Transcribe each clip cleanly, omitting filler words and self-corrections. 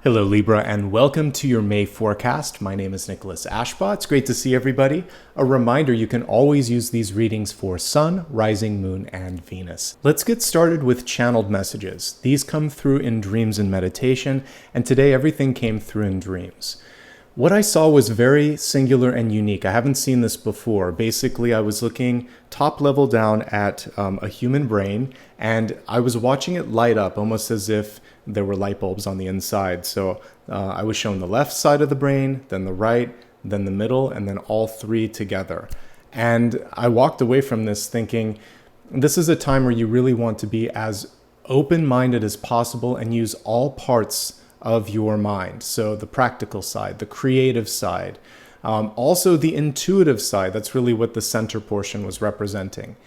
Hello Libra, and welcome to your May forecast. My name is Nicholas Ashbaugh. It's great to see everybody. A reminder, you can always use these readings for Sun, Rising, Moon, and Venus. Let's get started with channeled messages. These come through in dreams and meditation, and today everything came through in dreams. What I saw was very singular and unique. I haven't seen this before. Basically, I was looking top level down at a human brain, and I was watching it light up almost as if there were light bulbs on the inside. So I was shown the left side of the brain, then the right, then the middle, and then all three together. And I walked away from this thinking, this is a time where you really want to be as open-minded as possible and use all parts of your mind. So the practical side, the creative side, also the intuitive side. That's really what the center portion was representing.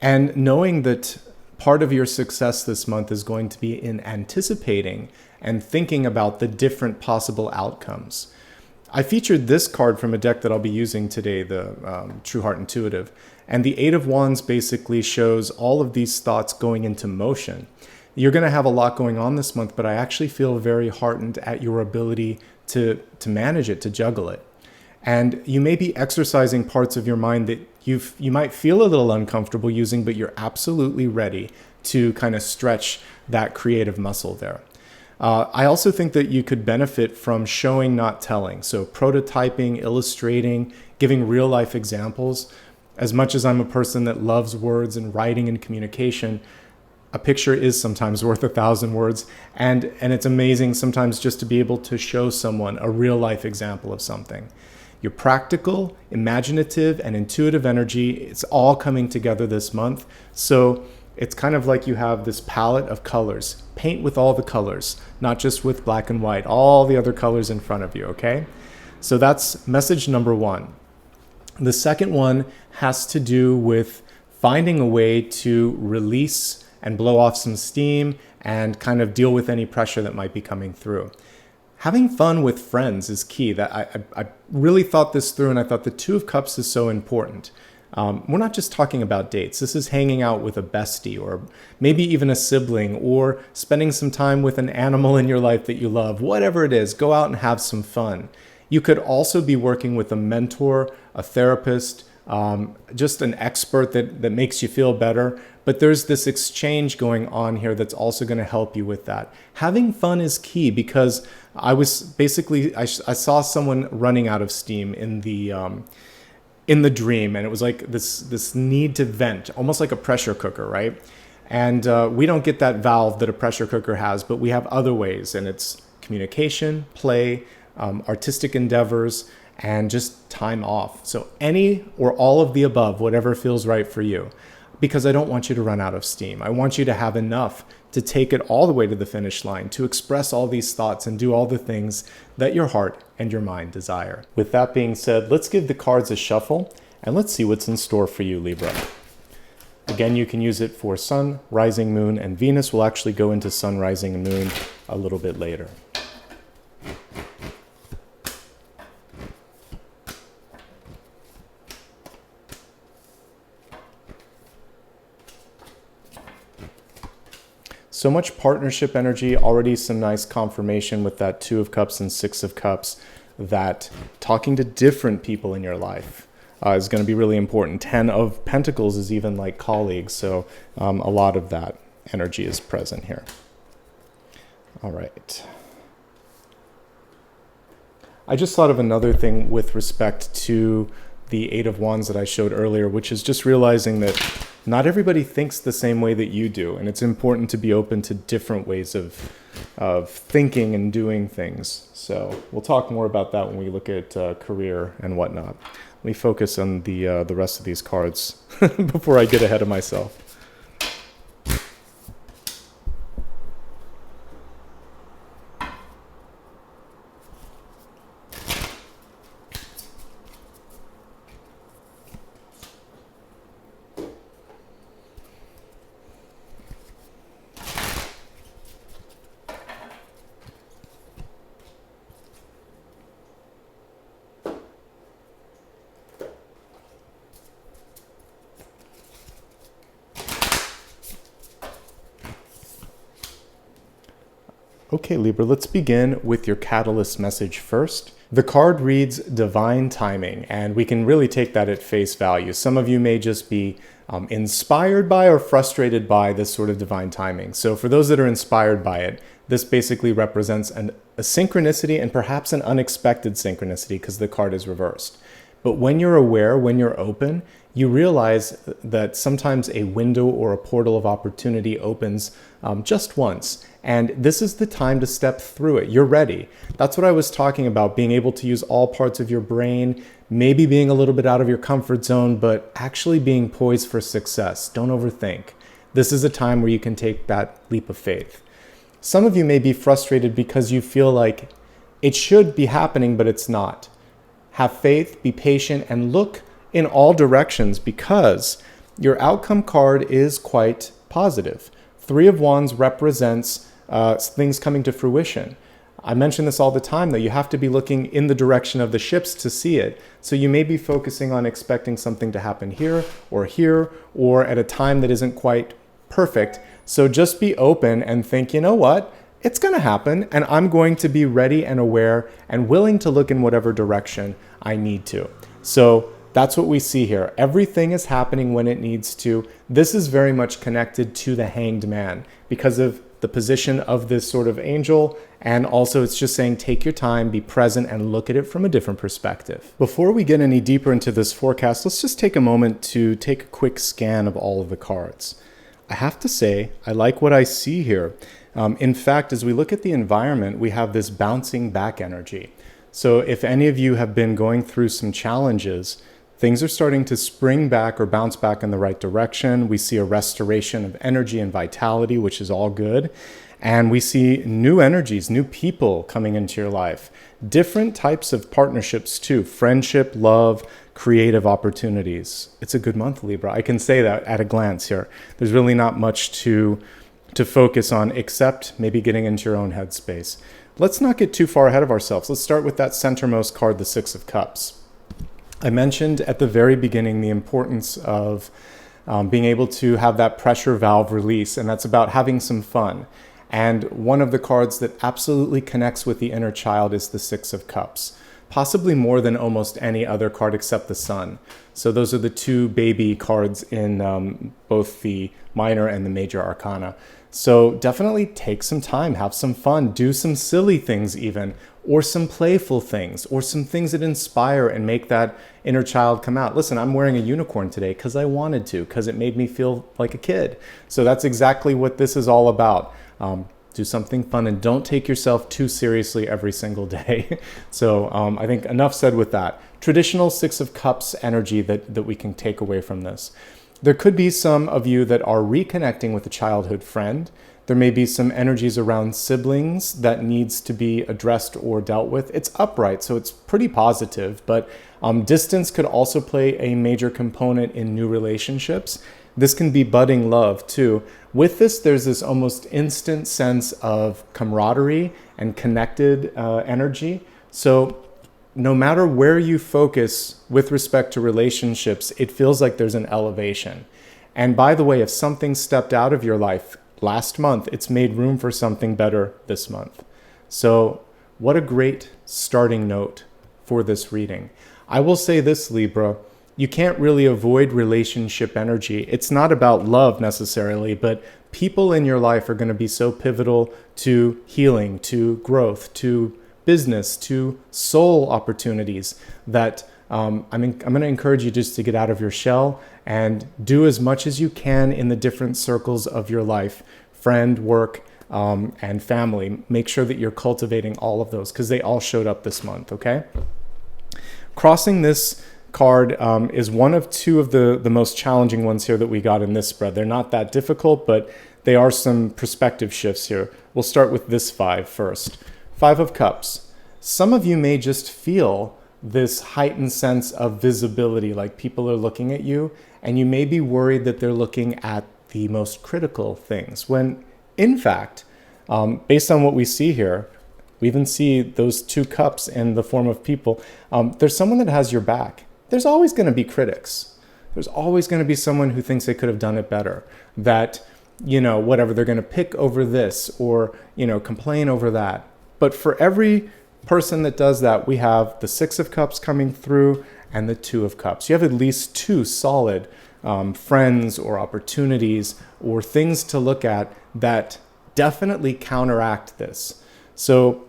And knowing that part of your success this month is going to be in anticipating and thinking about the different possible outcomes. I featured this card from a deck that I'll be using today, the True Heart Intuitive. And the Eight of Wands basically shows all of these thoughts going into motion. You're going to have a lot going on this month, but I actually feel very heartened at your ability to manage it, to juggle it. And you may be exercising parts of your mind that you might feel a little uncomfortable using, but you're absolutely ready to kind of stretch that creative muscle there. I also think that you could benefit from showing, not telling. So prototyping, illustrating, giving real life examples. As much as I'm a person that loves words and writing and communication, a picture is sometimes worth 1,000 words. And it's amazing sometimes just to be able to show someone a real life example of something. Your practical, imaginative, and intuitive energy, it's all coming together this month. So it's kind of like you have this palette of colors. Paint with all the colors, not just with black and white, all the other colors in front of you, okay? So that's message number one. The second one has to do with finding a way to release and blow off some steam and kind of deal with any pressure that might be coming through. Having fun with friends is key. That I really thought this through, and I thought the Two of Cups is so important. We're not just talking about dates. This is hanging out with a bestie, or maybe even a sibling, or spending some time with an animal in your life that you love. Whatever it is, go out and have some fun. You could also be working with a mentor, a therapist, just an expert that makes you feel better. But there's this exchange going on here that's also going to help you with that. Having fun is key, because I saw someone running out of steam in the dream, and it was like this need to vent, almost like a pressure cooker, right? And we don't get that valve that a pressure cooker has, but we have other ways, and it's communication, play, artistic endeavors, and just time off. So any or all of the above, whatever feels right for you. Because I don't want you to run out of steam. I want you to have enough to take it all the way to the finish line, to express all these thoughts and do all the things that your heart and your mind desire. With that being said, let's give the cards a shuffle, and let's see what's in store for you, Libra. Again, you can use it for Sun, Rising, Moon, and Venus. We'll actually go into Sun, Rising, and Moon a little bit later. So much partnership energy, already some nice confirmation with that Two of Cups and Six of Cups, that talking to different people in your life is going to be really important. 10 of Pentacles is even like colleagues, so a lot of that energy is present here. All right. I just thought of another thing with respect to the Eight of Wands that I showed earlier, which is just realizing that not everybody thinks the same way that you do, and it's important to be open to different ways of thinking and doing things. So we'll talk more about that when we look at career and whatnot. Let me focus on the rest of these cards before I get ahead of myself. Okay, Libra, let's begin with your catalyst message first. The card reads divine timing, and we can really take that at face value. Some of you may just be inspired by or frustrated by this sort of divine timing. So for those that are inspired by it, this basically represents a synchronicity and perhaps an unexpected synchronicity because the card is reversed. But when you're aware, when you're open, you realize that sometimes a window or a portal of opportunity opens just once. And this is the time to step through it. You're ready. That's what I was talking about, being able to use all parts of your brain, maybe being a little bit out of your comfort zone, but actually being poised for success. Don't overthink. This is a time where you can take that leap of faith. Some of you may be frustrated because you feel like it should be happening, but it's not. Have faith, be patient, and look in all directions because your outcome card is quite positive. Three of Wands represents things coming to fruition. I mention this all the time, though. You have to be looking in the direction of the ships to see it. So you may be focusing on expecting something to happen here, or at a time that isn't quite perfect. So just be open and think, you know what? It's going to happen, and I'm going to be ready and aware and willing to look in whatever direction I need to. So that's what we see here. Everything is happening when it needs to. This is very much connected to the Hanged Man because of the position of this sort of angel. And also it's just saying, take your time, be present, and look at it from a different perspective. Before we get any deeper into this forecast, let's just take a moment to take a quick scan of all of the cards. I have to say, I like what I see here. In fact, as we look at the environment, we have this bouncing back energy. So if any of you have been going through some challenges, things are starting to spring back or bounce back in the right direction. We see a restoration of energy and vitality, which is all good. And we see new energies, new people coming into your life. Different types of partnerships too. Friendship, love, creative opportunities. It's a good month, Libra. I can say that at a glance here. There's really not much to focus on except maybe getting into your own headspace. Let's not get too far ahead of ourselves. Let's start with that centermost card, the Six of Cups. I mentioned at the very beginning the importance of being able to have that pressure valve release, and that's about having some fun. And one of the cards that absolutely connects with the inner child is the Six of Cups, possibly more than almost any other card except the Sun. So those are the two baby cards in both the minor and the major arcana. So definitely take some time, have some fun, do some silly things even, or some playful things, or some things that inspire and make that inner child come out. Listen, I'm wearing a unicorn today because I wanted to, because it made me feel like a kid. So that's exactly what this is all about. Do something fun and don't take yourself too seriously every single day. So I think enough said with that. Traditional Six of Cups energy that we can take away from this. There could be some of you that are reconnecting with a childhood friend. There may be some energies around siblings that needs to be addressed or dealt with. It's upright, so it's pretty positive, but distance could also play a major component in new relationships. This can be budding love too. With this, there's this almost instant sense of camaraderie and connected energy. So no matter where you focus with respect to relationships, it feels like there's an elevation. And by the way, if something stepped out of your life last month, it's made room for something better this month. So what a great starting note for this reading. I will say this, Libra, you can't really avoid relationship energy. It's not about love necessarily, but people in your life are going to be so pivotal to healing, to growth, to business, to soul opportunities that I'm going to encourage you just to get out of your shell and do as much as you can in the different circles of your life, friend, work, and family. Make sure that you're cultivating all of those because they all showed up this month, okay? Crossing this card is one of two of the most challenging ones here that we got in this spread. They're not that difficult, but they are some perspective shifts here. We'll start with this five first. Five of Cups. Some of you may just feel this heightened sense of visibility, like people are looking at you, and you may be worried that they're looking at the most critical things, when in fact, based on what we see here, we even see those two cups in the form of people. There's someone that has your back. There's always going to be critics. There's always going to be someone who thinks they could have done it better, that whatever, they're going to pick over this or, complain over that. But for every person that does that, we have the Six of Cups coming through and the Two of Cups. You have at least two solid friends or opportunities or things to look at that definitely counteract this. So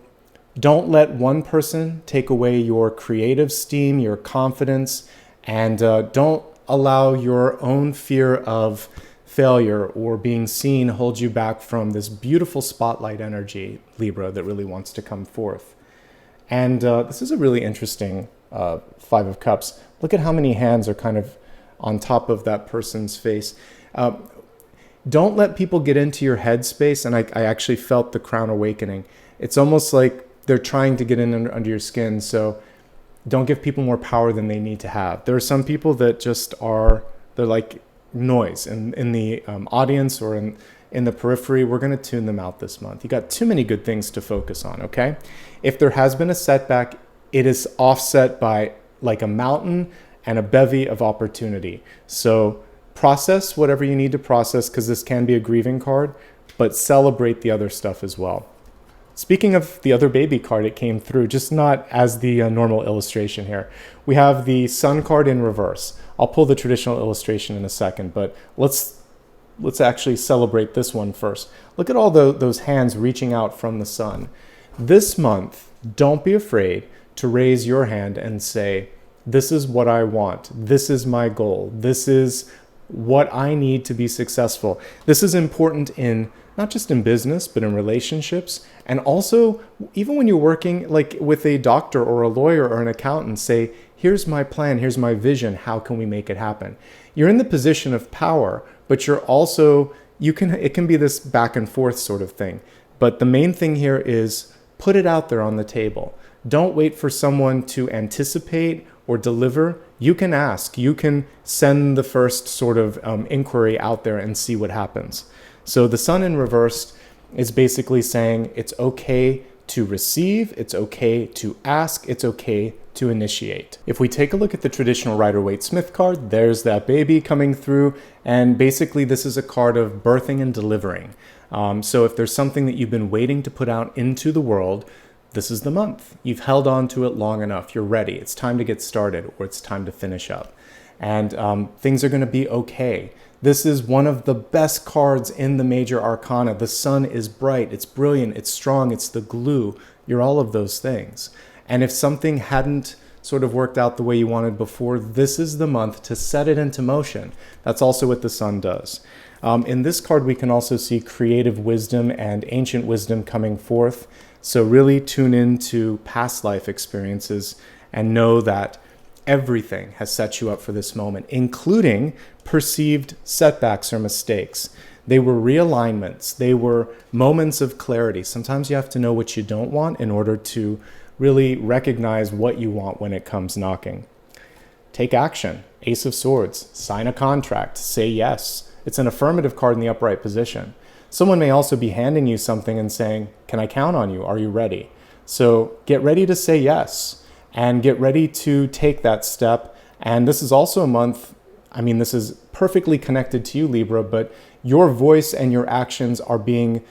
don't let one person take away your creative steam, your confidence, and don't allow your own fear of failure or being seen hold you back from this beautiful spotlight energy, Libra, that really wants to come forth. And this is a really interesting Five of Cups. Look at how many hands are kind of on top of that person's face. Don't let people get into your headspace. And I actually felt the crown awakening. It's almost like they're trying to get in under your skin. So don't give people more power than they need to have. There are some people that just they're like noise in the audience or in the periphery. We're going to tune them out this month. You got too many good things to focus on, okay? If there has been a setback, it is offset by like a mountain and a bevy of opportunity. So process whatever you need to process, because this can be a grieving card, but celebrate the other stuff as well. Speaking of the other baby card, it came through, just not as the normal illustration here. We have the Sun card in reverse. I'll pull the traditional illustration in a second, but let's actually celebrate this one first. Look at all those hands reaching out from the Sun. This month, don't be afraid to raise your hand and say, this is what I want. This is my goal. This is what I need to be successful. This is important in not just in business, but in relationships. And also, even when you're working like with a doctor or a lawyer or an accountant, say, here's my plan, here's my vision, how can we make it happen? You're in the position of power, but you're also, it can be this back and forth sort of thing. But the main thing here is put it out there on the table. Don't wait for someone to anticipate or deliver. You can ask, you can send the first sort of inquiry out there and see what happens. So the Sun in reverse is basically saying it's okay to receive, it's okay to ask, it's okay to initiate. If we take a look at the traditional Rider-Waite-Smith card, there's that baby coming through, and basically this is a card of birthing and delivering. So if there's something that you've been waiting to put out into the world, this is the month. You've held on to it long enough. You're ready. It's time to get started, or it's time to finish up. And things are going to be okay. This is one of the best cards in the major arcana. The Sun is bright, it's brilliant, it's strong, it's the glue. You're all of those things. And if something hadn't sort of worked out the way you wanted before, this is the month to set it into motion. That's also what the Sun does. In this card, we can also see creative wisdom and ancient wisdom coming forth. So really tune into past life experiences and know that everything has set you up for this moment, including perceived setbacks or mistakes. They were realignments. They were moments of clarity. Sometimes you have to know what you don't want in order to really recognize what you want when it comes knocking. Take action. Ace of Swords. Sign a contract. Say yes. It's an affirmative card in the upright position. Someone may also be handing you something and saying, can I count on you? Are you ready? So get ready to say yes and get ready to take that step. And this is also a month, this is perfectly connected to you, Libra, but your voice and your actions are being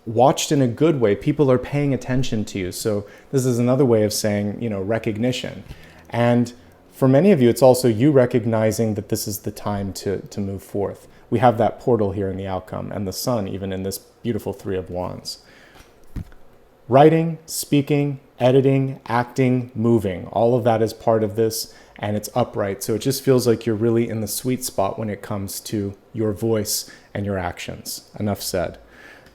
watched in a good way. People are paying attention to you. So this is another way of saying, recognition. And for many of you, it's also you recognizing that this is the time to move forth. We have that portal here in the outcome, and the Sun even in this beautiful Three of Wands. Writing, speaking, editing, acting, moving, all of that is part of this, and it's upright. So it just feels like you're really in the sweet spot when it comes to your voice and your actions. Enough said.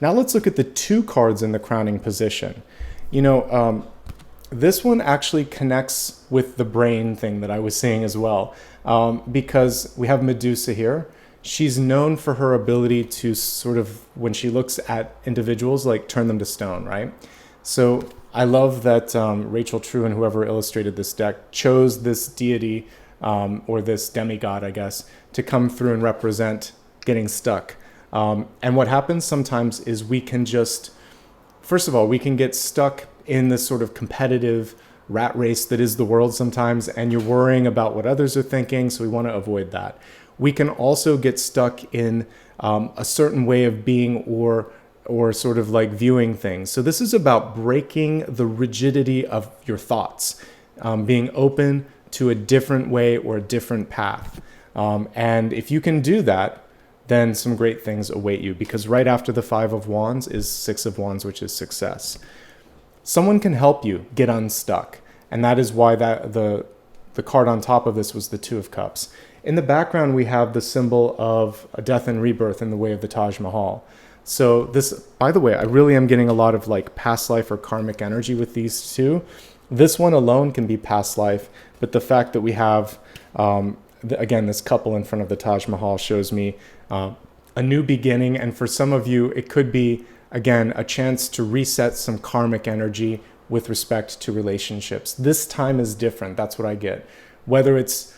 Now let's look at the two cards in the crowning position. This one actually connects with the brain thing that I was saying as well, because we have Medusa here. She's known for her ability to sort of, when she looks at individuals, like turn them to stone, right? So I love that Rachel True and whoever illustrated this deck chose this deity or this demigod, I guess, to come through and represent getting stuck. And what happens sometimes is we can just, first of all, we can get stuck in this sort of competitive rat race that is the world sometimes, and you're worrying about what others are thinking, so we want to avoid that. We can also get stuck in a certain way of being or sort of like viewing things. So this is about breaking the rigidity of your thoughts, being open to a different way or a different path. And if you can do that, then some great things await you, because right after the Five of Wands is Six of Wands, which is success. Someone can help you get unstuck. And that is why the card on top of this was the Two of Cups. In the background, we have the symbol of a death and rebirth in the way of the Taj Mahal. So this, by the way, I really am getting a lot of like past life or karmic energy with these two. This one alone can be past life, but the fact that we have, again, this couple in front of the Taj Mahal shows me a new beginning. And for some of you, it could be, again, a chance to reset some karmic energy with respect to relationships. This time is different. That's what I get. Whether it's,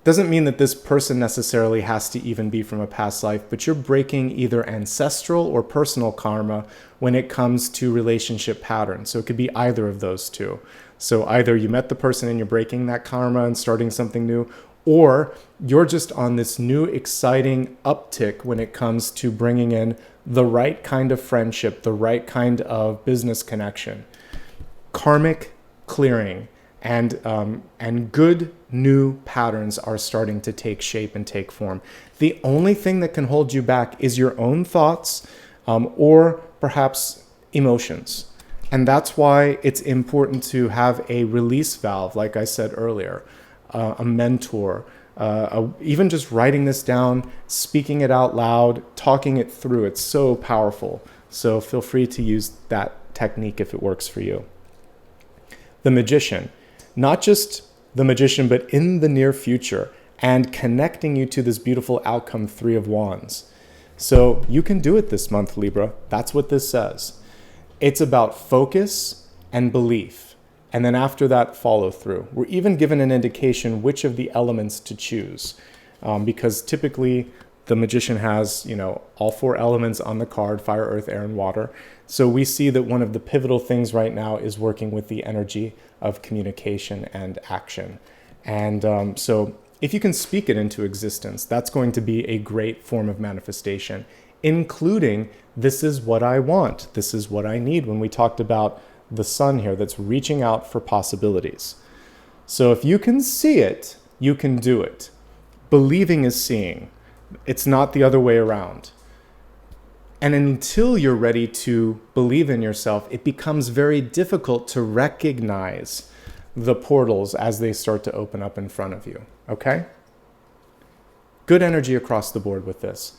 doesn't mean that this person necessarily has to even be from a past life, but you're breaking either ancestral or personal karma when it comes to relationship patterns. So it could be either of those two. So either you met the person and you're breaking that karma and starting something new, or you're just on this new exciting uptick when it comes to bringing in the right kind of friendship, the right kind of business connection. Karmic clearing and good new patterns are starting to take shape and take form. The only thing that can hold you back is your own thoughts or perhaps emotions. And that's why it's important to have a release valve, like I said earlier, a mentor, even just writing this down, speaking it out loud, talking it through. It's so powerful. So feel free to use that technique if it works for you. The Magician, not just the Magician, but in the near future, and connecting you to this beautiful outcome, Three of Wands. So you can do it this month, Libra. That's what this says. It's about focus and belief. And then after that, follow through. We're even given an indication which of the elements to choose, because typically the Magician has, all four elements on the card: fire, earth, air, and water. So we see that one of the pivotal things right now is working with the energy of communication and action. And so if you can speak it into existence, that's going to be a great form of manifestation, including this is what I want, this is what I need, when we talked about the sun here that's reaching out for possibilities. So if you can see it, you can do it. Believing is seeing. It's not the other way around. And until you're ready to believe in yourself, it becomes very difficult to recognize the portals as they start to open up in front of you, okay? Good energy across the board with this.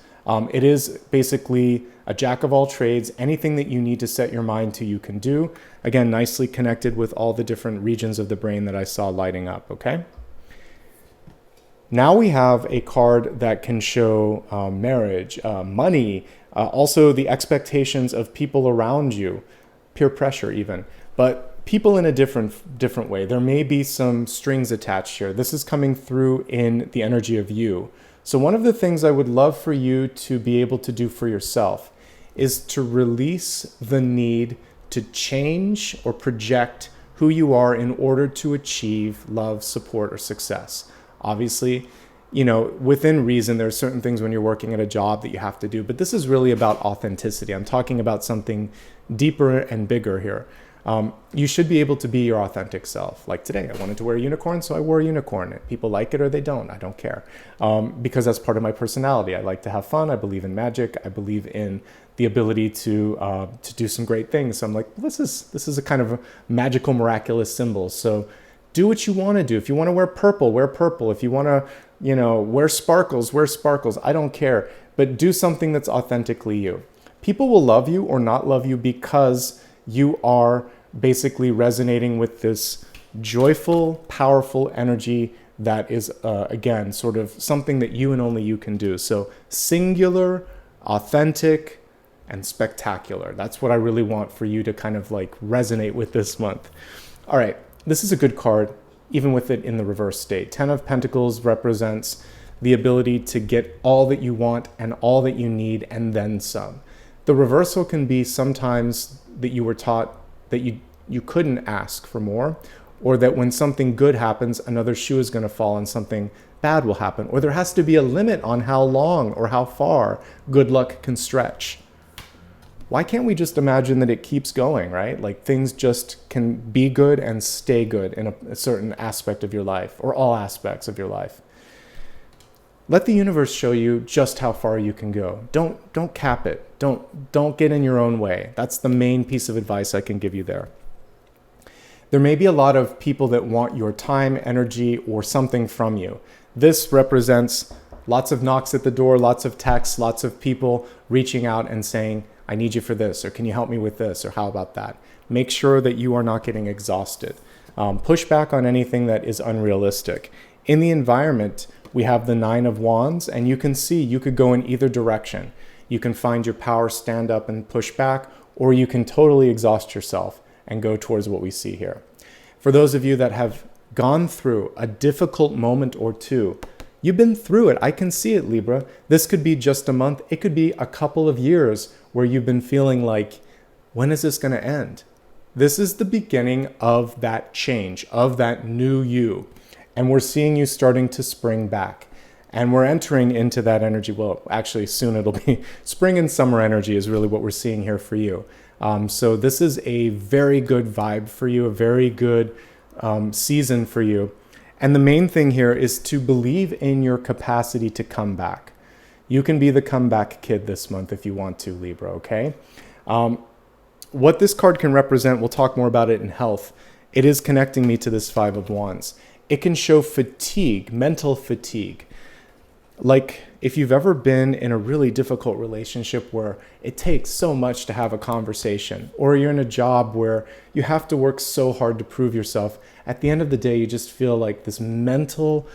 It is basically a jack of all trades. Anything that you need to set your mind to, you can do. Again, nicely connected with all the different regions of the brain that I saw lighting up, okay? Now we have a card that can show marriage, money, also the expectations of people around you, peer pressure even, but people in a different way. There may be some strings attached here. This is coming through in the energy of you. So one of the things I would love for you to be able to do for yourself is to release the need to change or project who you are in order to achieve love, support, or success. Obviously, within reason, there are certain things when you're working at a job that you have to do, but this is really about authenticity. I'm talking about something deeper and bigger here. You should be able to be your authentic self. Like today, I wanted to wear a unicorn, so I wore a unicorn. People like it or they don't, I don't care. Because that's part of my personality. I like to have fun. I believe in magic. I believe in the ability to do some great things. So I'm like, this is a kind of a magical, miraculous symbol. So do what you want to do. If you want to wear purple, wear purple. If you want to, wear sparkles, wear sparkles. I don't care. But do something that's authentically you. People will love you or not love you because you are basically resonating with this joyful, powerful energy that is, again, sort of something that you and only you can do. So singular, authentic, and spectacular. That's what I really want for you to kind of like resonate with this month. All right, this is a good card, even with it in the reverse state. 10 of Pentacles represents the ability to get all that you want and all that you need and then some. The reversal can be sometimes that you were taught that you couldn't ask for more, or that when something good happens, another shoe is going to fall and something bad will happen, or there has to be a limit on how long or how far good luck can stretch. Why can't we just imagine that it keeps going, right? Like things just can be good and stay good in a certain aspect of your life, or all aspects of your life. Let the universe show you just how far you can go. Don't cap it. Don't get in your own way. That's the main piece of advice I can give you there. There may be a lot of people that want your time, energy, or something from you. This represents lots of knocks at the door, lots of texts, lots of people reaching out and saying, I need you for this, or can you help me with this, or how about that? Make sure that you are not getting exhausted. Push back on anything that is unrealistic. In the environment, we have the 9 of Wands, and you can see you could go in either direction. You can find your power, stand up and push back, or you can totally exhaust yourself and go towards what we see here. For those of you that have gone through a difficult moment or two, you've been through it. I can see it, Libra. This could be just a month. It could be a couple of years where you've been feeling like, when is this going to end? This is the beginning of that change, of that new you. And we're seeing you starting to spring back. And we're entering into that energy. Well, actually, soon it'll be spring and summer energy is really what we're seeing here for you. So this is a very good vibe for you, a very good season for you. And the main thing here is to believe in your capacity to come back. You can be the comeback kid this month if you want to, Libra, okay? What this card can represent, we'll talk more about it in health. It is connecting me to this 5 of Wands. It can show fatigue, mental fatigue. Like if you've ever been in a really difficult relationship where it takes so much to have a conversation, or you're in a job where you have to work so hard to prove yourself, at the end of the day, you just feel like this mental,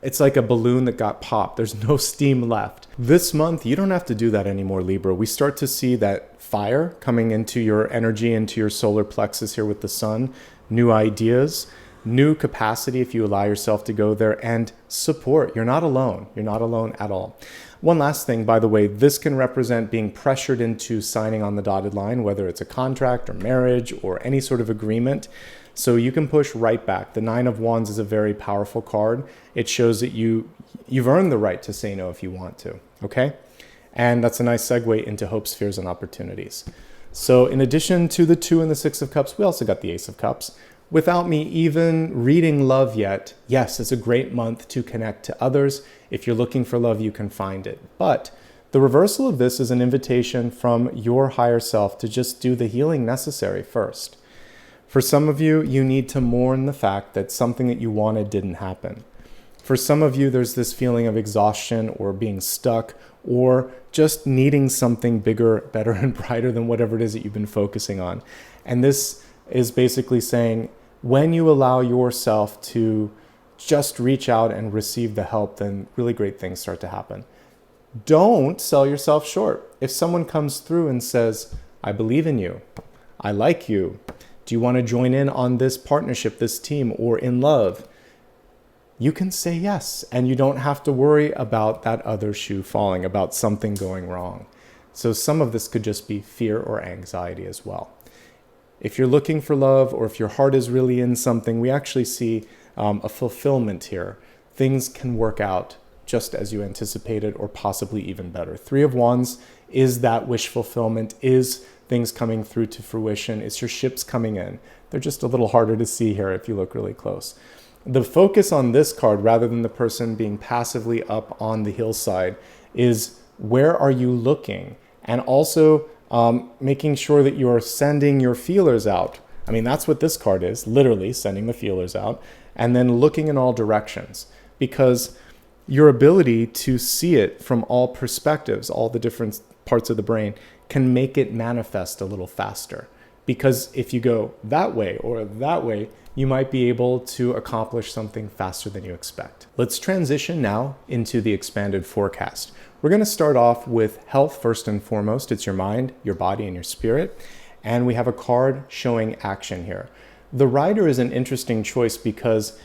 it's like a balloon that got popped. There's no steam left. This month, you don't have to do that anymore, Libra. We start to see that fire coming into your energy, into your solar plexus here with the sun, new ideas, new capacity if you allow yourself to go there, and support. You're not alone. You're not alone at all. One last thing, by the way, this can represent being pressured into signing on the dotted line, whether it's a contract or marriage or any sort of agreement. So you can push right back. The 9 of Wands is a very powerful card. It shows that you've earned the right to say no if you want to, okay? And that's a nice segue into hopes, fears, and opportunities. So in addition to the 2 and the 6 of Cups, we also got the Ace of Cups. Without me even reading love yet, yes, it's a great month to connect to others. If you're looking for love, you can find it. But the reversal of this is an invitation from your higher self to just do the healing necessary first. For some of you, you need to mourn the fact that something that you wanted didn't happen. For some of you, there's this feeling of exhaustion or being stuck or just needing something bigger, better, and brighter than whatever it is that you've been focusing on. And this is basically saying, when you allow yourself to just reach out and receive the help, then really great things start to happen. Don't sell yourself short. If someone comes through and says, I believe in you, I like you, do you want to join in on this partnership, this team, or in love? You can say yes, and you don't have to worry about that other shoe falling, about something going wrong. So some of this could just be fear or anxiety as well. If you're looking for love, or if your heart is really in something, we actually see a fulfillment here. Things can work out just as you anticipated, or possibly even better. 3 of Wands is that wish fulfillment, is things coming through to fruition. It's your ships coming in. They're just a little harder to see here if you look really close. The focus on this card, rather than the person being passively up on the hillside, is where are you looking? And also making sure that you're sending your feelers out. I mean, that's what this card is, literally sending the feelers out, and then looking in all directions, because your ability to see it from all perspectives, all the different parts of the brain, can make it manifest a little faster. Because if you go that way or that way, you might be able to accomplish something faster than you expect. Let's transition now into the expanded forecast. We're going to start off with health first and foremost. It's your mind, your body, and your spirit. And we have a card showing action here. The Rider is an interesting choice because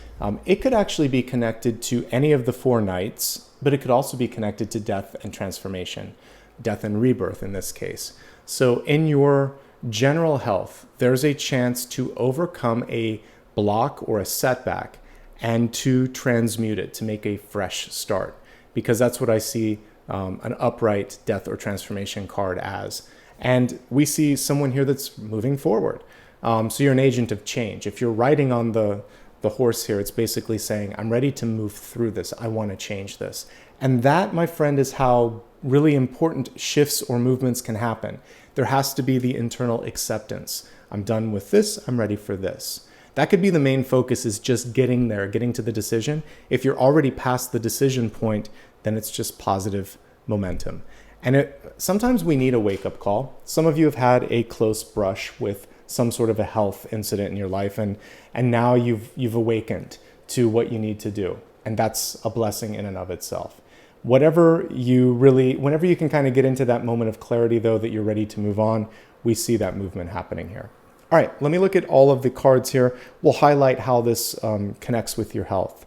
it could actually be connected to any of the 4 knights, but it could also be connected to death and transformation, death and rebirth in this case. So in your general health, there's a chance to overcome a block or a setback, and to transmute it, to make a fresh start. Because that's what I see an upright death or transformation card as. And we see someone here that's moving forward. So you're an agent of change. If you're riding on the horse here, it's basically saying, I'm ready to move through this. I want to change this. And that, my friend, is how really important shifts or movements can happen. There has to be the internal acceptance. I'm done with this. I'm ready for this. That could be the main focus, is just getting there, getting to the decision. If you're already past the decision point, then it's just positive momentum. And sometimes we need a wake-up call. Some of you have had a close brush with some sort of a health incident in your life, and now you've awakened to what you need to do. And that's a blessing in and of itself. Whenever you can kind of get into that moment of clarity, though, that you're ready to move on, we see that movement happening here. All right, let me look at all of the cards here. We'll highlight how this connects with your health.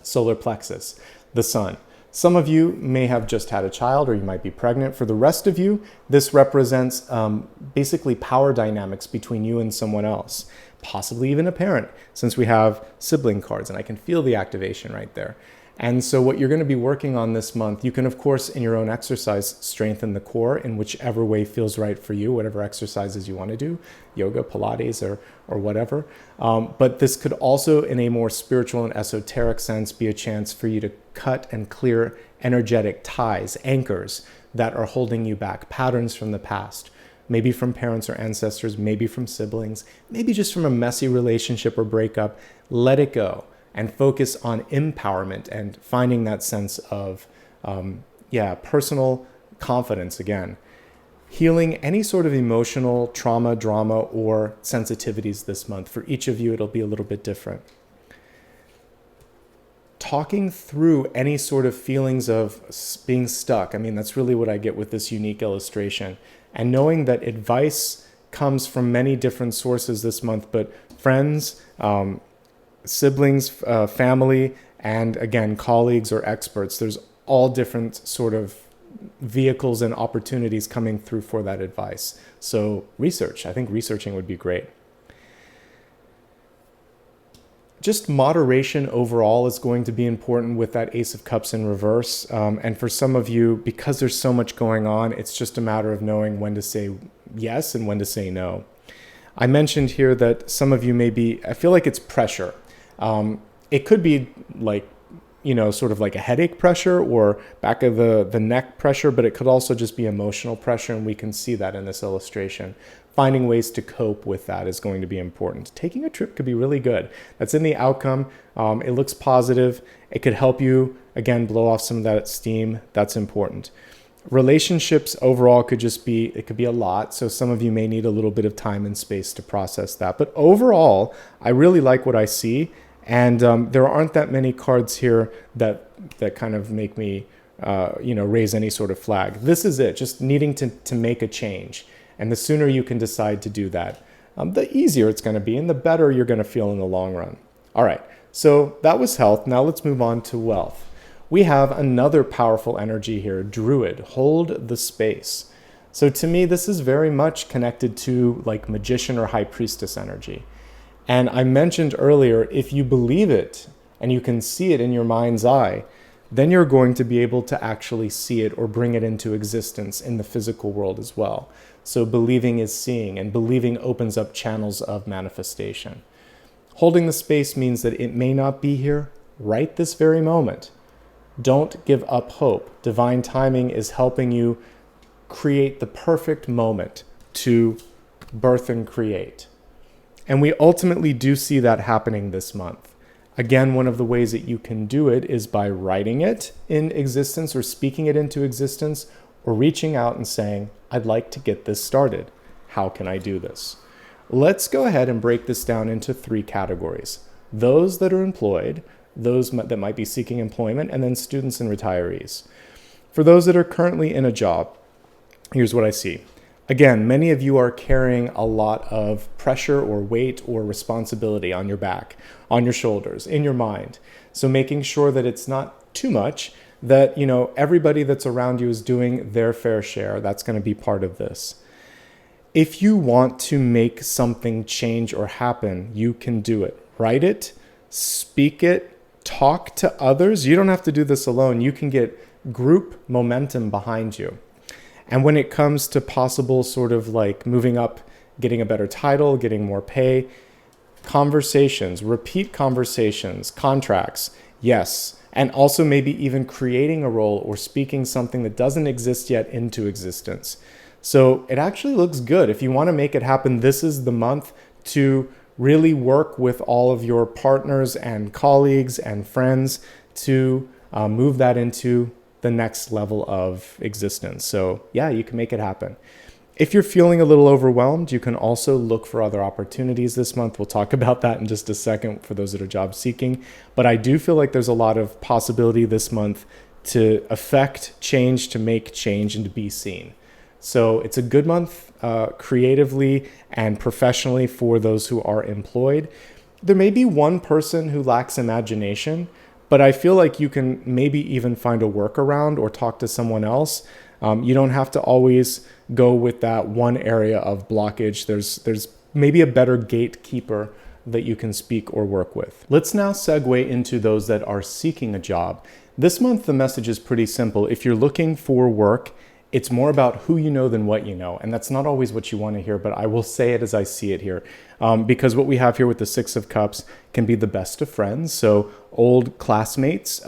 Solar plexus, the sun. Some of you may have just had a child, or you might be pregnant. For the rest of you, this represents basically power dynamics between you and someone else, possibly even a parent, since we have sibling cards, and I can feel the activation right there. And so what you're going to be working on this month, you can, of course, in your own exercise, strengthen the core in whichever way feels right for you, whatever exercises you want to do, yoga, Pilates, or whatever. But this could also, in a more spiritual and esoteric sense, be a chance for you to cut and clear energetic ties, anchors that are holding you back, patterns from the past, maybe from parents or ancestors, maybe from siblings, maybe just from a messy relationship or breakup. Let it go. And focus on empowerment and finding that sense of, personal confidence again. Healing any sort of emotional trauma, drama, or sensitivities this month. For each of you, it'll be a little bit different. Talking through any sort of feelings of being stuck. I mean, that's really what I get with this unique illustration. And knowing that advice comes from many different sources this month, but friends, siblings, family, and again, colleagues or experts. There's all different sort of vehicles and opportunities coming through for that advice. So research, I think researching would be great. Just moderation overall is going to be important with that Ace of Cups in reverse. And for some of you, because there's so much going on, it's just a matter of knowing when to say yes and when to say no. I mentioned here that some of you I feel like it's pressure. It could be like, sort of like a headache pressure or back of the neck pressure, but it could also just be emotional pressure. And we can see that in this illustration. Finding ways to cope with that is going to be important. Taking a trip could be really good. That's in the outcome. It looks positive. It could help you, again, blow off some of that steam. That's important. Relationships overall could be a lot. So some of you may need a little bit of time and space to process that. But overall, I really like what I see. And there aren't that many cards here that kind of make me, raise any sort of flag. This is it, just needing to make a change. And the sooner you can decide to do that, the easier it's going to be and the better you're going to feel in the long run. All right, so that was health. Now let's move on to wealth. We have another powerful energy here, Druid, hold the space. So to me, this is very much connected to like magician or high priestess energy. And I mentioned earlier, if you believe it and you can see it in your mind's eye, then you're going to be able to actually see it or bring it into existence in the physical world as well. So believing is seeing, and believing opens up channels of manifestation. Holding the space means that it may not be here right this very moment. Don't give up hope. Divine timing is helping you create the perfect moment to birth and create. And we ultimately do see that happening this month. Again, one of the ways that you can do it is by writing it in existence or speaking it into existence or reaching out and saying, I'd like to get this started. How can I do this? Let's go ahead and break this down into 3 categories. Those that are employed, those that might be seeking employment, and then students and retirees. For those that are currently in a job, here's what I see. Again, many of you are carrying a lot of pressure or weight or responsibility on your back, on your shoulders, in your mind. So making sure that it's not too much, that everybody that's around you is doing their fair share. That's going to be part of this. If you want to make something change or happen, you can do it. Write it, speak it, talk to others. You don't have to do this alone. You can get group momentum behind you. And when it comes to possible sort of like moving up, getting a better title, getting more pay, conversations, repeat conversations, contracts, yes. And also maybe even creating a role or speaking something that doesn't exist yet into existence. So it actually looks good. If you want to make it happen, this is the month to really work with all of your partners and colleagues and friends to move that into the next level of existence. So yeah, you can make it happen. If you're feeling a little overwhelmed, you can also look for other opportunities this month. We'll talk about that in just a second for those that are job seeking. But I do feel like there's a lot of possibility this month to affect change, to make change, and to be seen. So it's a good month creatively and professionally for those who are employed. There may be one person who lacks imagination, but I feel like you can maybe even find a workaround or talk to someone else. You don't have to always go with that one area of blockage. There's maybe a better gatekeeper that you can speak or work with. Let's now segue into those that are seeking a job. This month, the message is pretty simple. If you're looking for work, it's more about who you know than what you know. And that's not always what you want to hear, but I will say it as I see it here. Because what we have here with the Six of Cups can be the best of friends. So old classmates,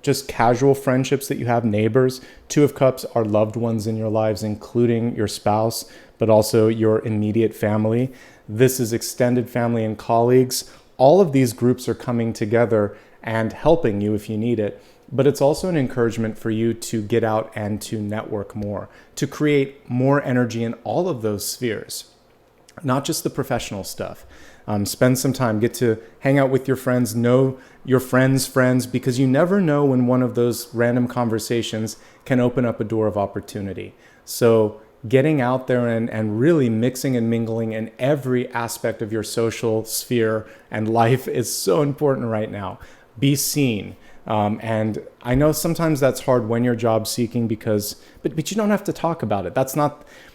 just casual friendships that you have, neighbors. Two of Cups are loved ones in your lives, including your spouse, but also your immediate family. This is extended family and colleagues. All of these groups are coming together and helping you if you need it. But it's also an encouragement for you to get out and to network more, to create more energy in all of those spheres, not just the professional stuff. Spend some time, get to hang out with your friends, know your friends' friends, because you never know when one of those random conversations can open up a door of opportunity. So getting out there and really mixing and mingling in every aspect of your social sphere and life is so important right now. Be seen. And I know sometimes that's hard when you're job seeking but you don't have to talk about it.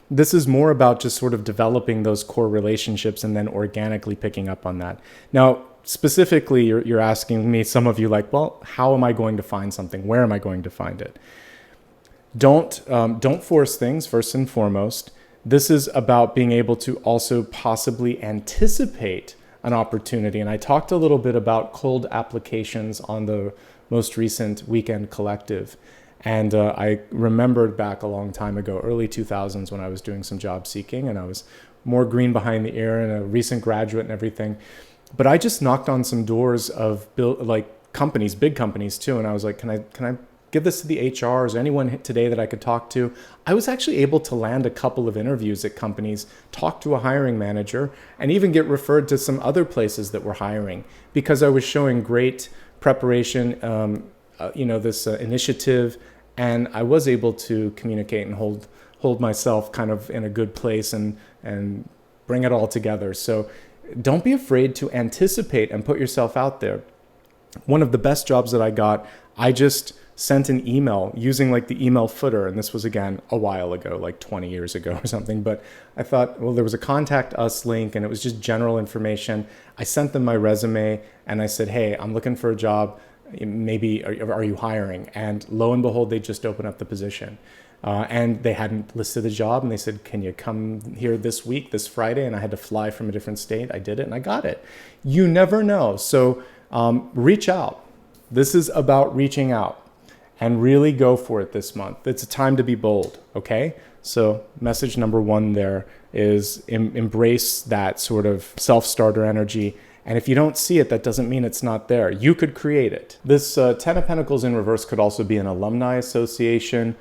This is more about just sort of developing those core relationships and then organically picking up on that. Now, specifically, you're asking me, some of you like, well, how am I going to find something? Where am I going to find it? Don't force things, first and foremost. This is about being able to also possibly anticipate an opportunity. And I talked a little bit about cold applications on the most recent Weekend Collective. And I remembered back a long time ago, early 2000s, when I was doing some job seeking and I was more green behind the ear and a recent graduate and everything. But I just knocked on some doors of companies, big companies too. And I was like, can I give this to the HR? Is there anyone today that I could talk to? I was actually able to land a couple of interviews at companies, talk to a hiring manager, and even get referred to some other places that were hiring because I was showing great preparation, this initiative, and I was able to communicate and hold myself kind of in a good place and bring it all together. So don't be afraid to anticipate and put yourself out there. One of the best jobs that I got, I just sent an email using like the email footer. And this was, again, a while ago, like 20 years ago or something. But I thought, well, there was a contact us link and it was just general information. I sent them my resume and I said, hey, I'm looking for a job. Maybe, are you hiring? And lo and behold, they just opened up the position. And they hadn't listed the job and they said, can you come here this week, this Friday? And I had to fly from a different state. I did it and I got it. You never know. So reach out. This is about reaching out and really go for it this month. It's a time to be bold, okay? So message number one there is embrace that sort of self-starter energy. And if you don't see it, that doesn't mean it's not there. You could create it. This 10 of Pentacles in reverse could also be an alumni association,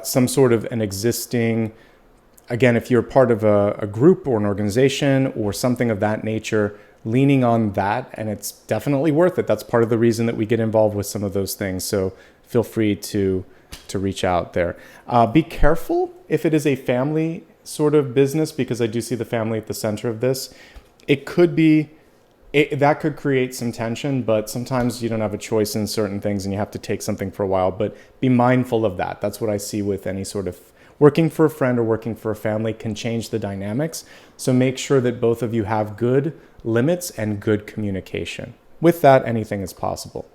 some sort of an existing, again, if you're part of a group or an organization or something of that nature, leaning on that, and it's definitely worth it. That's part of the reason that we get involved with some of those things. So feel free to reach out there. Be careful if it is a family sort of business, because I do see the family at the center of this. It could be, that could create some tension, but sometimes you don't have a choice in certain things and you have to take something for a while, but be mindful of that. That's what I see with any sort of, Working for a friend or working for a family can change the dynamics. So make sure that both of you have good limits and good communication. With that, anything is possible.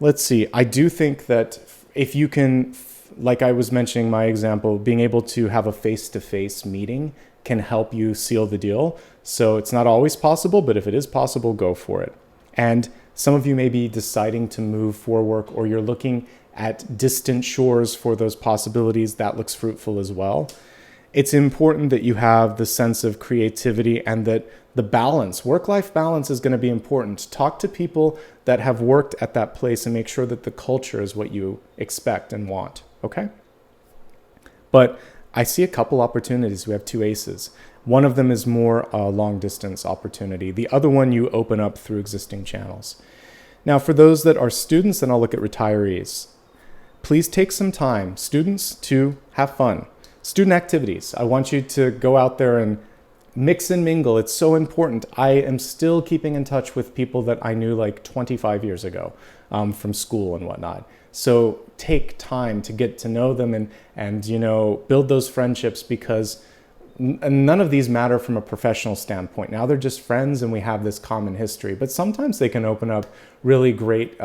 Let's see. I do think that if you can, like I was mentioning my example, being able to have a face-to-face meeting can help you seal the deal. So it's not always possible, but if it is possible, go for it. And some of you may be deciding to move for work, or you're looking at distant shores for those possibilities. That looks fruitful as well. It's important that you have the sense of creativity and that the balance, work-life balance, is going to be important. Talk to people that have worked at that place and make sure that the culture is what you expect and want, okay? But I see a couple opportunities. We have 2 aces. One of them is more a long-distance opportunity. The other one you open up through existing channels. Now, for those that are students, then I'll look at retirees. Please take some time, students, to have fun. Student activities. I want you to go out there and mix and mingle. It's so important. I am still keeping in touch with people that I knew like 25 years ago from school and whatnot. So take time to get to know them and build those friendships, because none of these matter from a professional standpoint. Now they're just friends and we have this common history, but sometimes they can open up really great,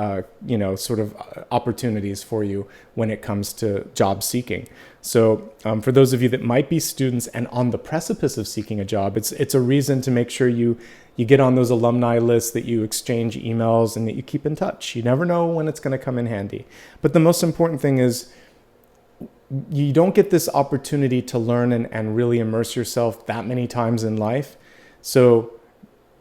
opportunities for you when it comes to job seeking. So for those of you that might be students and on the precipice of seeking a job, it's a reason to make sure you get on those alumni lists, that you exchange emails, and that you keep in touch. You never know when it's going to come in handy. But the most important thing is, you don't get this opportunity to learn and really immerse yourself that many times in life. So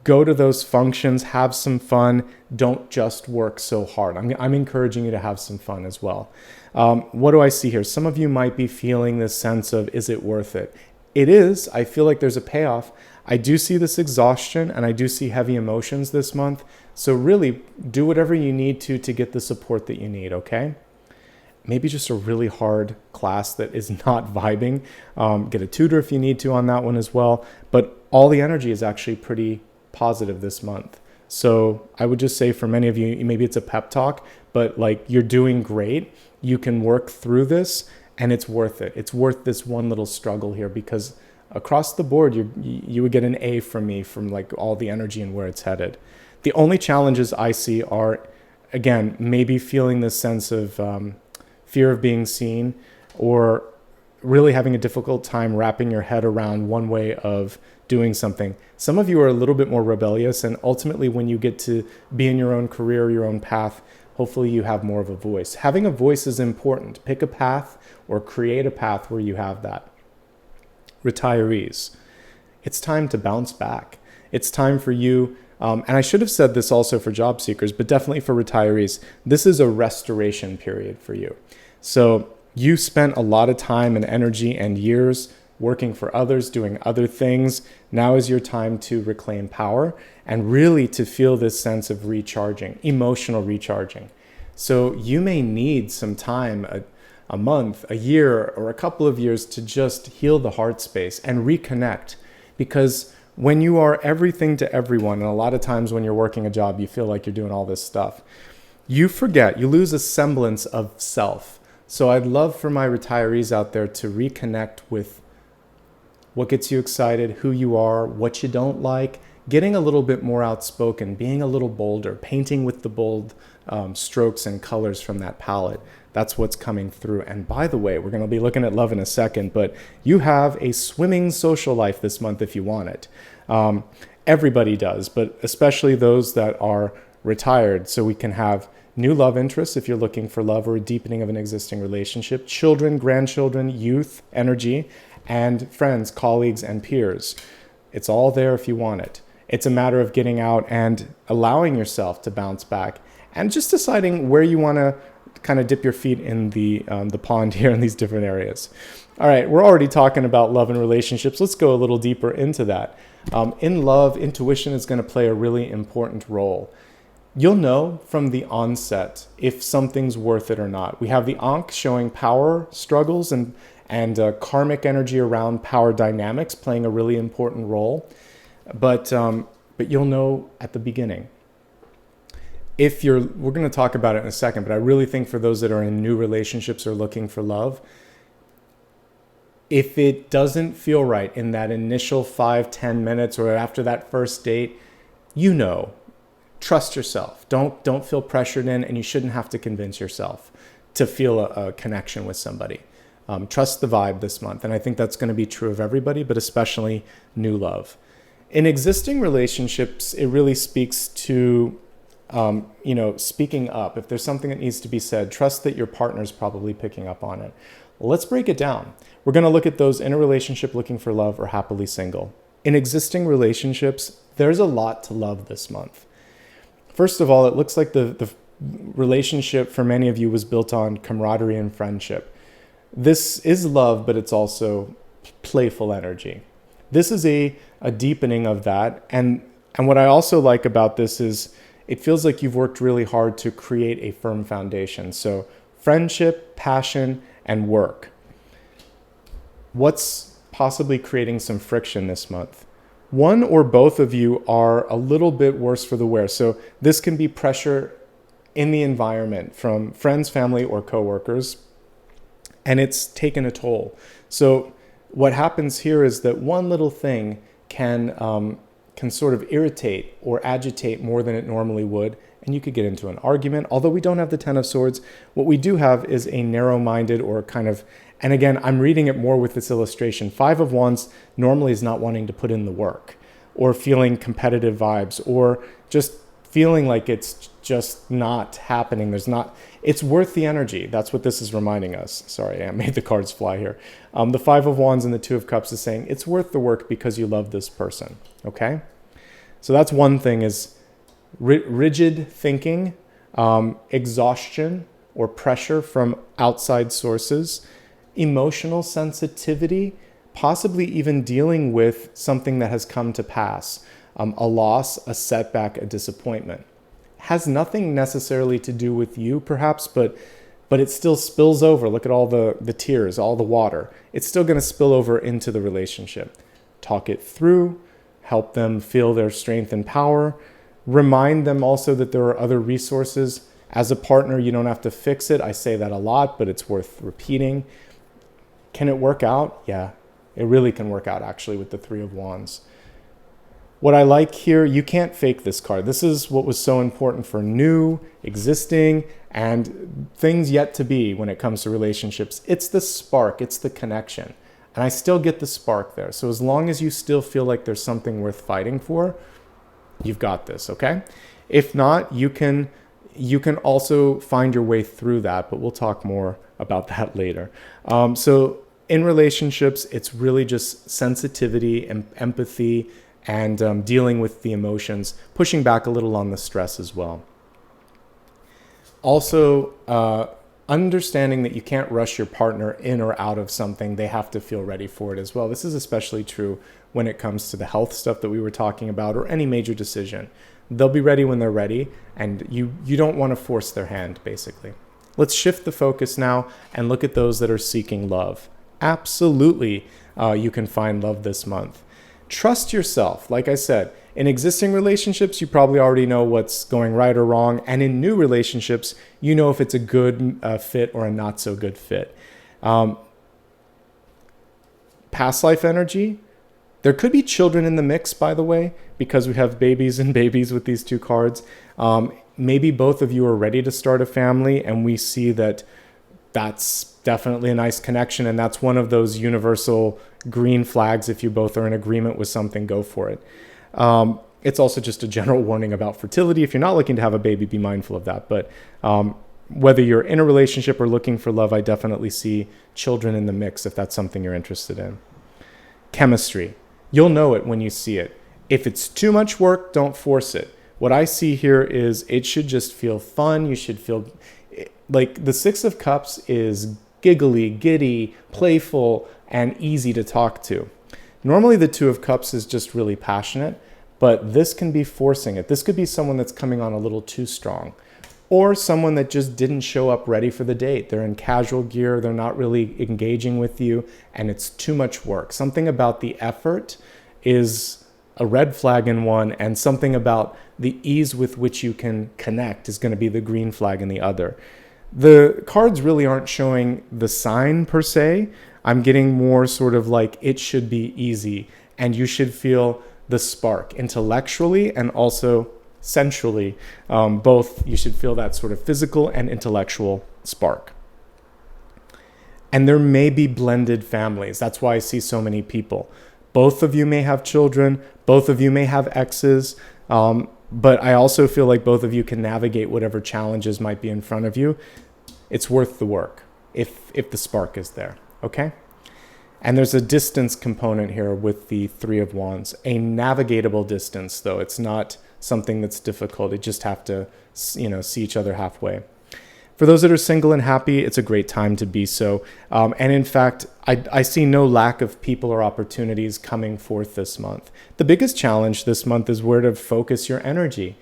go to those functions, have some fun. Don't just work so hard. I'm encouraging you to have some fun as well. What do I see here? Some of you might be feeling this sense of, is it worth it? It is. I feel like there's a payoff. I do see this exhaustion and I do see heavy emotions this month. So really do whatever you need to get the support that you need, okay? Maybe just a really hard class that is not vibing. Get a tutor if you need to on that one as well. But all the energy is actually pretty positive this month. So I would just say for many of you, maybe it's a pep talk, but like, you're doing great. You can work through this and it's worth it. It's worth this one little struggle here, because across the board, you would get an A from me from like all the energy and where it's headed. The only challenges I see are, again, maybe feeling this sense of fear of being seen, or really having a difficult time wrapping your head around one way of doing something. Some of you are a little bit more rebellious, and ultimately when you get to be in your own career, your own path, hopefully you have more of a voice. Having a voice is important. Pick a path or create a path where you have that. Retirees, it's time to bounce back. It's time for you, and I should have said this also for job seekers, but definitely for retirees, this is a restoration period for you. So you spent a lot of time and energy and years working for others, doing other things. Now is your time to reclaim power and really to feel this sense of recharging, emotional recharging. So you may need some time, a month, a year, or a couple of years to just heal the heart space and reconnect. Because when you are everything to everyone, and a lot of times when you're working a job, you feel like you're doing all this stuff, you forget, you lose a semblance of self. So I'd love for my retirees out there to reconnect with what gets you excited, who you are, what you don't like, getting a little bit more outspoken, being a little bolder, painting with the bold strokes and colors from that palette. That's what's coming through. And by the way, we're going to be looking at love in a second, but you have a swimming social life this month if you want it. Everybody does, but especially those that are retired. So we can have new love interests if you're looking for love or a deepening of an existing relationship, children, grandchildren, youth, energy, and friends, colleagues, and peers. It's all there if you want it. It's a matter of getting out and allowing yourself to bounce back and just deciding where you want to kind of dip your feet in the pond here in these different areas. All right, we're already talking about love and relationships. Let's go a little deeper into that. In love, intuition is going to play a really important role. You'll know from the onset if something's worth it or not. We have the Ankh showing power struggles and karmic energy around power dynamics playing a really important role. But you'll know at the beginning. We're going to talk about it in a second, but I really think for those that are in new relationships or looking for love, if it doesn't feel right in that initial 5-10 minutes or after that first date, trust yourself. Don't feel pressured in, and you shouldn't have to convince yourself to feel a connection with somebody. Trust the vibe this month. And I think that's going to be true of everybody, but especially new love. In existing relationships, it really speaks to, speaking up. If there's something that needs to be said, trust that your partner's probably picking up on it. Let's break it down. We're going to look at those in a relationship looking for love or happily single. In existing relationships, there's a lot to love this month. First of all, it looks like the relationship for many of you was built on camaraderie and friendship. This is love, but it's also playful energy. This is a deepening of that. And what I also like about this is it feels like you've worked really hard to create a firm foundation. So friendship, passion, and work. What's possibly creating some friction this month? One or both of you are a little bit worse for the wear. So this can be pressure in the environment from friends, family, or coworkers, and it's taken a toll. So what happens here is that one little thing can sort of irritate or agitate more than it normally would, and you could get into an argument. Although we don't have the Ten of Swords, what we do have is a narrow-minded or kind of, and again, I'm reading it more with this illustration. Five of Wands normally is not wanting to put in the work or feeling competitive vibes or just feeling like it's just not happening. It's worth the energy. That's what this is reminding us. Sorry, I made the cards fly here. The Five of Wands and the Two of Cups is saying it's worth the work because you love this person, okay? So that's one thing is rigid thinking, exhaustion or pressure from outside sources, emotional sensitivity, possibly even dealing with something that has come to pass, a loss, a setback, a disappointment. Has nothing necessarily to do with you perhaps, but it still spills over. Look at all the tears, all the water. It's still going to spill over into the relationship. Talk it through, help them feel their strength and power. Remind them also that there are other resources. As a partner, you don't have to fix it. I say that a lot, but it's worth repeating. Can it work out? Yeah, it really can work out actually with the Three of Wands. What I like here, you can't fake this card. This is what was so important for new, existing, and things yet to be when it comes to relationships. It's the spark, it's the connection. And I still get the spark there. So as long as you still feel like there's something worth fighting for, you've got this, okay? If not, you can also find your way through that, but we'll talk more about that later. So in relationships, it's really just sensitivity and empathy and dealing with the emotions, pushing back a little on the stress as well. Also, understanding that you can't rush your partner in or out of something. They have to feel ready for it as well. This is especially true when it comes to the health stuff that we were talking about or any major decision. They'll be ready when they're ready, and you don't want to force their hand, basically. Let's shift the focus now and look at those that are seeking love. Absolutely, you can find love this month. Trust yourself. Like I said, in existing relationships, you probably already know what's going right or wrong. And in new relationships, you know if it's a good fit or a not so good fit. Past life energy. There could be children in the mix, by the way, because we have babies and babies with these two cards. Maybe both of you are ready to start a family, and we see that that's definitely a nice connection, and that's one of those universal green flags. If you both are in agreement with something, go for it. It's also just a general warning about fertility. If you're not looking to have a baby, be mindful of that. But whether you're in a relationship or looking for love, I definitely see children in the mix if that's something you're interested in. Chemistry. You'll know it when you see it. If it's too much work, don't force it. What I see here is it should just feel fun. You should feel like the Six of Cups is giggly, giddy, playful, and easy to talk to. Normally the Two of Cups is just really passionate, but this can be forcing it. This could be someone that's coming on a little too strong, or someone that just didn't show up ready for the date. They're in casual gear, they're not really engaging with you, and it's too much work. Something about the effort is a red flag in one, and something about the ease with which you can connect is going to be the green flag in the other. The cards really aren't showing the sign per se, I'm getting more sort of like it should be easy, and you should feel the spark intellectually and also sensually. Both, you should feel that sort of physical and intellectual spark. And there may be blended families. That's why I see so many people. Both of you may have children, both of you may have exes, but I also feel like both of you can navigate whatever challenges might be in front of you. It's worth the work if the spark is there, okay? And there's a distance component here with the Three of Wands, a navigatable distance, though. It's not something that's difficult. You just have to, see each other halfway. For those that are single and happy, it's a great time to be so. And in fact, I see no lack of people or opportunities coming forth this month. The biggest challenge this month is where to focus your energy.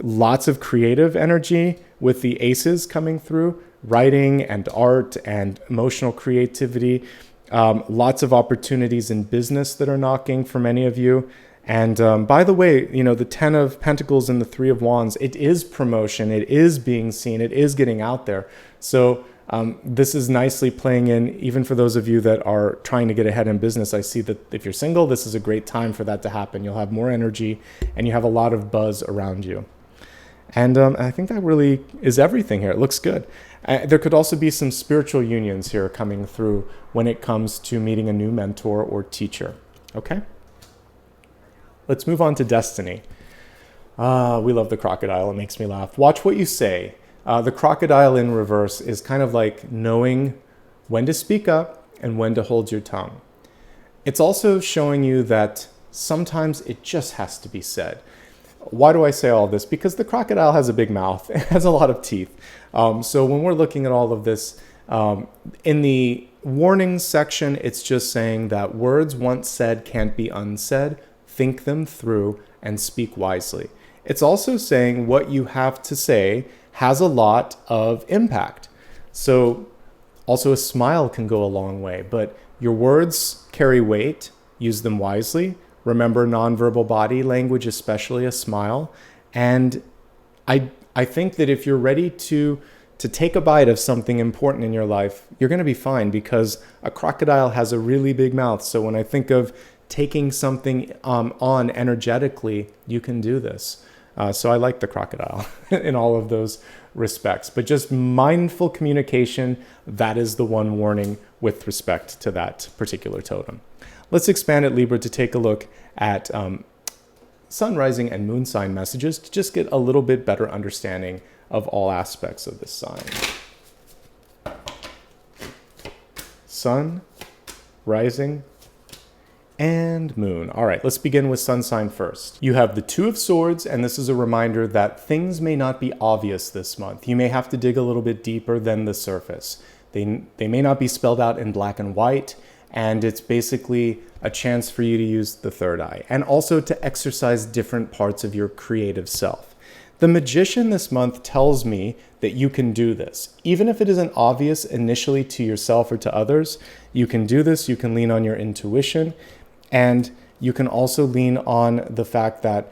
Lots of creative energy with the aces coming through, writing and art and emotional creativity. Lots of opportunities in business that are knocking for many of you. And by the way, the 10 of Pentacles and the 3 of Wands, it is promotion, it is being seen, it is getting out there. So this is nicely playing in, even for those of you that are trying to get ahead in business. I see that if you're single, this is a great time for that to happen. You'll have more energy and you have a lot of buzz around you. And I think that really is everything here. It looks good. There could also be some spiritual unions here coming through when it comes to meeting a new mentor or teacher. Okay? Let's move on to destiny. We love the crocodile. It makes me laugh. Watch what you say. The crocodile in reverse is kind of like knowing when to speak up and when to hold your tongue. It's also showing you that sometimes it just has to be said. Why do I say all this? Because the crocodile has a big mouth. It has a lot of teeth. So when we're looking at all of this, in the warnings section, it's just saying that words once said can't be unsaid. Think them through and speak wisely. It's also saying what you have to say has a lot of impact. So also a smile can go a long way, but your words carry weight. Use them wisely. Remember nonverbal body language, especially a smile. And I think that if you're ready to take a bite of something important in your life, you're going to be fine, because a crocodile has a really big mouth. So when I think of taking something on energetically, you can do this. So I like the crocodile in all of those respects. But just mindful communication, that is the one warning with respect to that particular totem. Let's expand it, Libra, to take a look at sun, rising, and moon sign messages to just get a little bit better understanding of all aspects of this sign. Sun, rising, and moon. All right, let's begin with sun sign first. You have the Two of Swords, and this is a reminder that things may not be obvious this month. You may have to dig a little bit deeper than the surface. They may not be spelled out in black and white, and it's basically a chance for you to use the third eye and also to exercise different parts of your creative self. The Magician this month tells me that you can do this. Even if it isn't obvious initially to yourself or to others, you can do this. You can lean on your intuition. And you can also lean on the fact that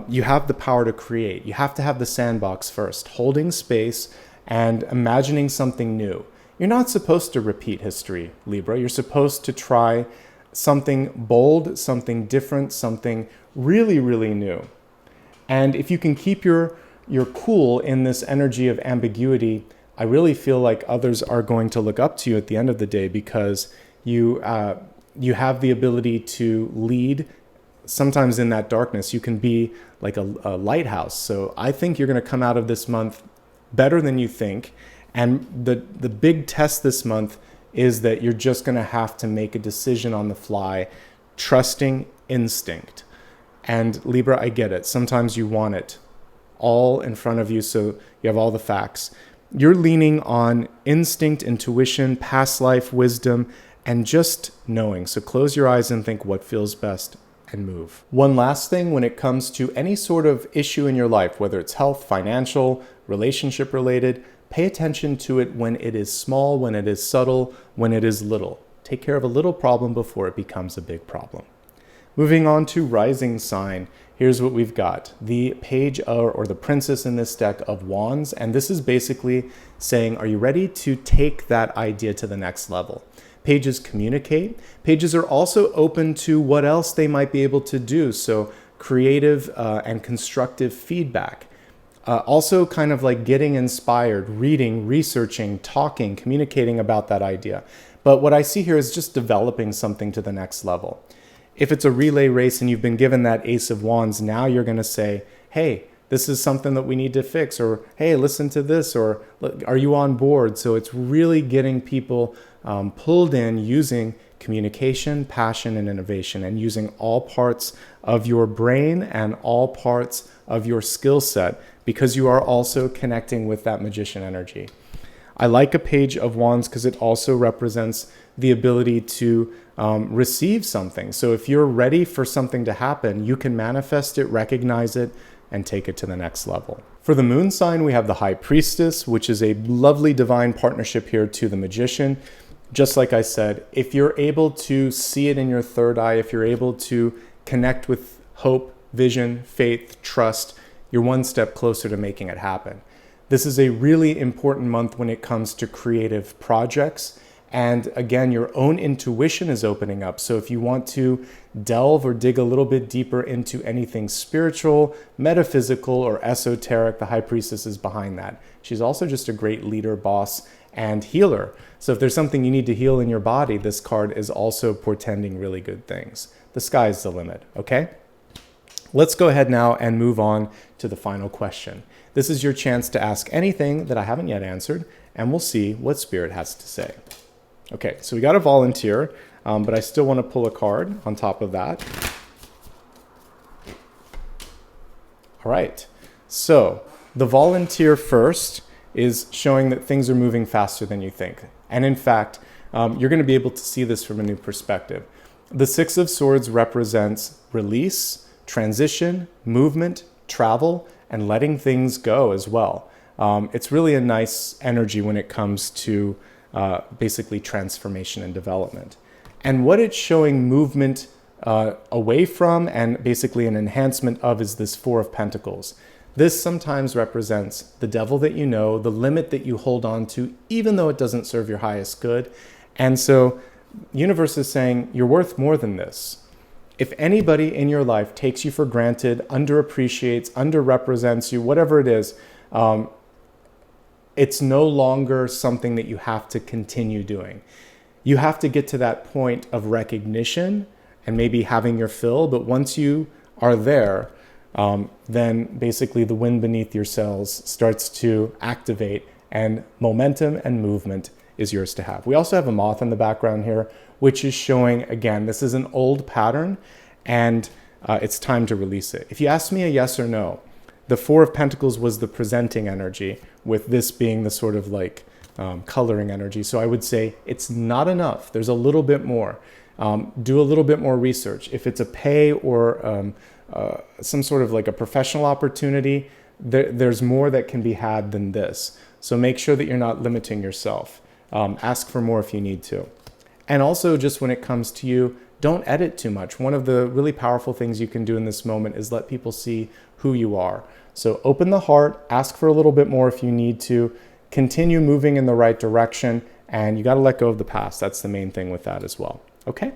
you have the power to create. You have to have the sandbox first, holding space and imagining something new. You're not supposed to repeat history, Libra. You're supposed to try something bold, something different, something really, really new. And if you can keep your cool in this energy of ambiguity, I really feel like others are going to look up to you at the end of the day, because you have the ability to lead. Sometimes in that darkness, you can be like a lighthouse. So I think you're going to come out of this month better than you think. And the big test this month is that you're just going to have to make a decision on the fly, trusting instinct. And Libra, I get it. Sometimes you want it all in front of you, so you have all the facts. You're leaning on instinct, intuition, past life wisdom, and just knowing. So close your eyes and think what feels best and move. One last thing, when it comes to any sort of issue in your life, whether it's health, financial, relationship related, pay attention to it when it is small, when it is subtle, when it is little. Take care of a little problem before it becomes a big problem. Moving on to rising sign, here's what we've got. The page or the princess in this deck of wands, and this is basically saying, are you ready to take that idea to the next level? Pages communicate. Pages are also open to what else they might be able to do. So creative and constructive feedback. Also kind of like getting inspired, reading, researching, talking, communicating about that idea. But what I see here is just developing something to the next level. If it's a relay race and you've been given that Ace of Wands, now you're going to say, hey, this is something that we need to fix, or hey, listen to this, or are you on board? So it's really getting people pulled in using communication, passion, and innovation, and using all parts of your brain and all parts of your skill set, because you are also connecting with that magician energy. I like a Page of Wands because it also represents the ability to receive something. So if you're ready for something to happen, you can manifest it, recognize it, and take it to the next level. For the moon sign, we have the High Priestess, which is a lovely divine partnership here to the magician. Just like I said, if you're able to see it in your third eye, if you're able to connect with hope, vision, faith, trust, you're one step closer to making it happen. This is a really important month when it comes to creative projects. And again, your own intuition is opening up. So if you want to delve or dig a little bit deeper into anything spiritual, metaphysical, or esoteric, the High Priestess is behind that. She's also just a great leader, boss, and healer. So if there's something you need to heal in your body, this card is also portending really good things. The sky's the limit, okay? Let's go ahead now and move on to the final question. This is your chance to ask anything that I haven't yet answered, and we'll see what Spirit has to say. Okay, so we got a volunteer, but I still want to pull a card on top of that. All right, so the volunteer first is showing that things are moving faster than you think. And in fact, you're going to be able to see this from a new perspective. The Six of Swords represents release, transition, movement, travel, and letting things go as well. It's really a nice energy when it comes to basically transformation and development. And what it's showing movement away from and basically an enhancement of is this Four of Pentacles. This sometimes represents the devil that you know, the limit that you hold on to, even though it doesn't serve your highest good. And so universe is saying you're worth more than this. If anybody in your life takes you for granted, underappreciates, underrepresents you, whatever it is, it's no longer something that you have to continue doing. You have to get to that point of recognition and maybe having your fill, but once you are there, then basically the wind beneath your sails starts to activate and momentum and movement is yours to have. We also have a moth in the background here, which is showing, again, this is an old pattern and it's time to release it. If you ask me a yes or no, the Four of Pentacles was the presenting energy, with this being the sort of like coloring energy. So I would say it's not enough. There's a little bit more. Do a little bit more research. If it's a pay or some sort of like a professional opportunity, there's more that can be had than this. So make sure that you're not limiting yourself. Ask for more if you need to. And also just when it comes to you, don't edit too much. One of the really powerful things you can do in this moment is let people see who you are. So open the heart, ask for a little bit more if you need to, continue moving in the right direction, and you got to let go of the past. That's the main thing with that as well. Okay?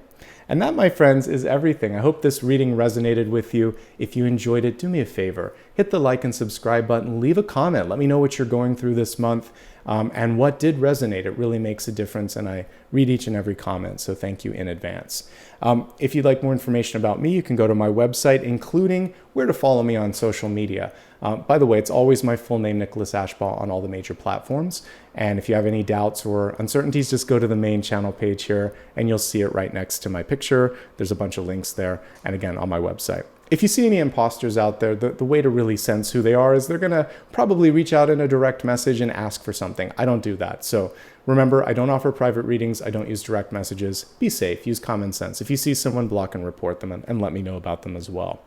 And that, my friends, is everything. I hope this reading resonated with you. If you enjoyed it, do me a favor. Hit the like and subscribe button. Leave a comment. Let me know what you're going through this month and what did resonate. It really makes a difference, and I read each and every comment, so thank you in advance. If you'd like more information about me, you can go to my website, including where to follow me on social media. By the way, it's always my full name, Nicholas Ashbaugh, on all the major platforms. And if you have any doubts or uncertainties, just go to the main channel page here and you'll see it right next to my picture. There's a bunch of links there. And again, on my website. If you see any imposters out there, the way to really sense who they are is they're going to probably reach out in a direct message and ask for something. I don't do that. So remember, I don't offer private readings. I don't use direct messages. Be safe. Use common sense. If you see someone, block and report them and let me know about them as well.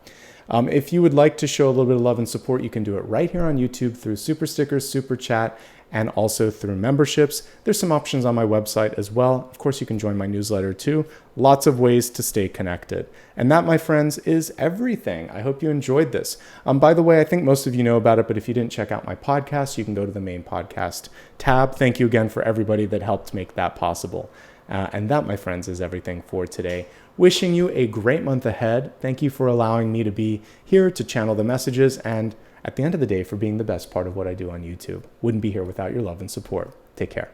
If you would like to show a little bit of love and support, you can do it right here on YouTube through super stickers, super chat, and also through memberships. There's some options on my website as well. Of course, you can join my newsletter too. Lots of ways to stay connected. And that, my friends, is everything. I hope you enjoyed this. By the way, I think most of you know about it, but if you didn't check out my podcast, you can go to the main podcast tab. Thank you again for everybody that helped make that possible. And that, my friends, is everything for today. Wishing you a great month ahead. Thank you for allowing me to be here to channel the messages, and at the end of the day, for being the best part of what I do on YouTube. Wouldn't be here without your love and support. Take care.